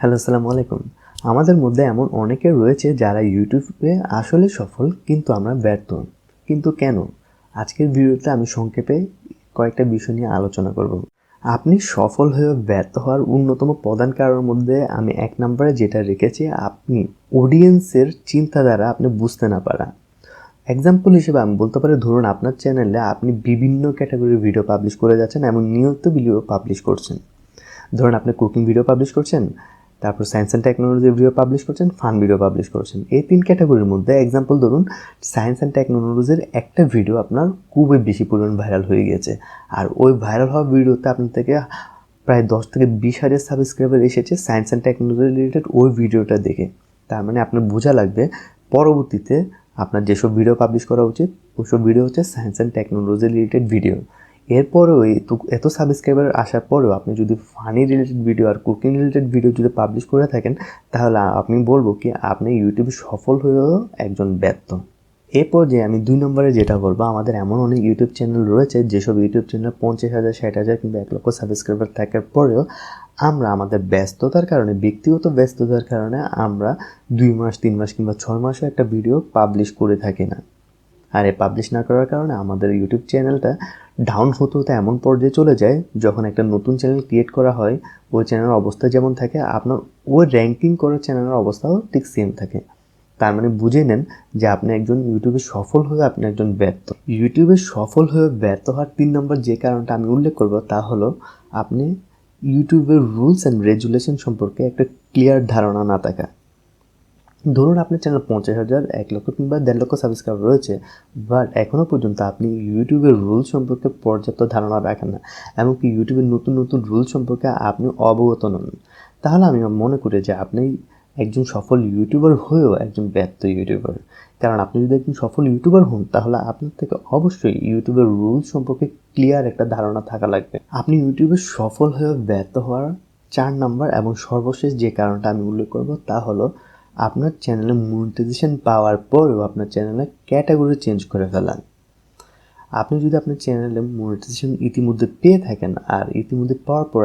Hello, আসসালামু আলাইকুম। আমাদের মধ্যে এমন অনেকে রয়েছে যারা ইউটিউবে আসলে সফল, কিন্তু আমরা ব্যর্থ। কিন্তু কেন? আজকের ভিডিওতে আমি সংক্ষেপে কয়েকটা বিষয় নিয়ে আলোচনা করব। আপনি সফল হয়ে ব্যর্থ হওয়ার অন্যতম প্রধান কারণের মধ্যে আমি ১ নম্বরে যেটা রেখেছি, আপনি অডিয়েন্সের চিন্তাধারা আপনি বুঝতে না পারা। এক্সাম্পল হিসেবে আমি বলতে পারি, ধরুন আপনার চ্যানেলে আপনি বিভিন্ন ক্যাটাগরির ভিডিও পাবলিশ করে যাচ্ছেন এবং নিয়মিত ভিডিও পাবলিশ করছেন। ধরুন আপনি কুকিং ভিডিও পাবলিশ করছেন, তারপর সায়েন্স অ্যান্ড টেকনোলজির ভিডিও পাবলিশ করছেন, ফান ভিডিও পাবলিশ করছেন। এই ৩ ক্যাটাগরির মধ্যে এক্সাম্পল ধরুন, সায়েন্স অ্যান্ড টেকনোলজির একটা ভিডিও আপনার খুবই বেশি পরিমাণ ভাইরাল হয়ে গিয়েছে। আর ওই ভাইরাল হওয়া ভিডিওতে আপনার থেকে প্রায় ১০ থেকে ২০ হাজার সাবস্ক্রাইবার এসেছে সায়েন্স অ্যান্ড টেকনোলজি রিলেটেড ওই ভিডিওটা দেখে। তার মানে আপনার বোঝা লাগবে পরবর্তীতে আপনার যেসব ভিডিও পাবলিশ করা উচিত ওইসব ভিডিও হচ্ছে science and technology related video. এরপরেও এত সাবস্ক্রাইবার আসার পরেও আপনি যদি ফানি রিলেটেড ভিডিও আর কুকিং রিলেটেড ভিডিও যদি পাবলিশ করে থাকেন, তাহলে আমি বলবো কি আপনি ইউটিউবে সফল হয়েও একজন ব্যর্থ। এরপর যে আমি ২ নম্বরে যেটা বলবো, আমাদের এমন অনেক ইউটিউব চ্যানেল রয়েছে যেসব ইউটিউব চ্যানেল ৫০,০০০, ৬০,০০০ কিংবা ১,০০,০০০ সাবস্ক্রাইবার থাকার পরেও আমরা আমাদের ব্যস্ততার কারণে, ব্যক্তিগত ব্যস্ততার কারণে আমরা ২ মাস, ৩ মাস কিংবা ৬ মাসও একটা ভিডিও পাবলিশ করে থাকি না। আর এই পাবলিশ না করার কারণে আমাদের ইউটিউব চ্যানেলটা ডাউন হতে হতে এমন পর্যায়ে চলে যায়, যখন একটা নতুন চ্যানেল ক্রিয়েট করা হয় ওই চ্যানেলের অবস্থা যেমন থাকে, আপনার ওই র্যাঙ্কিং করা চ্যানেলের অবস্থাও ঠিক সেম থাকে। তার মানে বুঝে নেন যে আপনি একজন ইউটিউবে সফল হয়ে আপনি একজন ব্যর্থ। ইউটিউবে সফল হয়ে ব্যর্থ হওয়ার ৩ নম্বর যে কারণটা আমি উল্লেখ করব তা হলো, আপনি ইউটিউবের রুলস অ্যান্ড রেগুলেশন সম্পর্কে একটা ক্লিয়ার ধারণা না থাকা। ধরুন আপনার চ্যানেল ৫০,০০০, ১,০০,০০০ কিংবা ১,৫০,০০০ সাবস্ক্রাইবার রয়েছে, বাট এখনও পর্যন্ত আপনি ইউটিউবের রুল সম্পর্কে পর্যাপ্ত ধারণা রাখেন না, এমনকি ইউটিউবের নতুন নতুন রুল সম্পর্কে আপনি অবগত নন। তাহলে আমি মনে করি যে আপনি একজন সফল ইউটিউবার হয়েও একজন ব্যর্থ ইউটিউবার। কারণ আপনি যদি একজন সফল ইউটিউবার হন, তাহলে আপনার থেকে অবশ্যই ইউটিউবের রুল সম্পর্কে ক্লিয়ার একটা ধারণা থাকা লাগবে। আপনি ইউটিউবে সফল হয়ে ব্যর্থ হওয়ার ৪ নম্বর এবং সর্বশেষ যে কারণটা আমি উল্লেখ করব তা হলো, আপনার চ্যানেলে মনিটাইজেশন পাওয়ার পরেও আপনার চ্যানেলে ক্যাটাগরি চেঞ্জ করে ফেলান। আপনি যদি আপনার চ্যানেলে মনিটাইজেশন ইতিমধ্যে পেয়ে থাকেন, আর ইতিমধ্যে পাওয়ার পর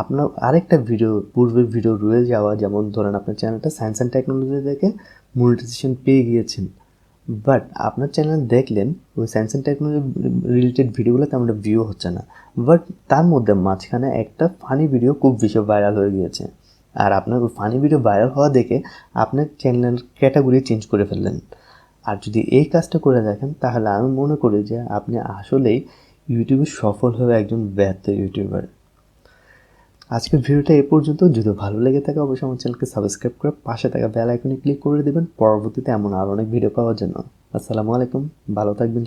আপনার আরেকটা ভিডিও, পূর্বের ভিডিও রয়ে যাওয়া, যেমন ধরেন আপনার চ্যানেলটা সায়েন্স অ্যান্ড টেকনোলজি থেকে মনিটাইজেশন পেয়ে গিয়েছেন, বাট আপনার চ্যানেল দেখলেন ওই সায়েন্স অ্যান্ড টেকনোলজি রিলেটেড ভিডিওগুলো তেমন একটা ভিউ হচ্ছে না, বাট তার মধ্যে মাঝখানে একটা ফানি ভিডিও খুব বেশি ভাইরাল হয়ে গিয়েছে। আর আপনার ওই ফানি ভিডিও ভাইরাল হওয়া দেখে আপনার চ্যানেল ক্যাটাগরি চেঞ্জ করে ফেললেন। আর যদি এই কাজটা করে দেখেন, তাহলে আমি মনে করি যে আপনি আসলেই ইউটিউবে সফল হয়ে একজন ব্যর্থ ইউটিউবার। আজকের ভিডিওটা এ পর্যন্ত। যদি ভালো লেগে থাকে অবশ্যই আমার চ্যানেলকে সাবস্ক্রাইব করে পাশে থাকা বেল আইকনে ক্লিক করে দেবেন পরবর্তীতে এমন আরও অনেক ভিডিও পাওয়ার জন্য। আসসালামু আলাইকুম, ভালো থাকবেন।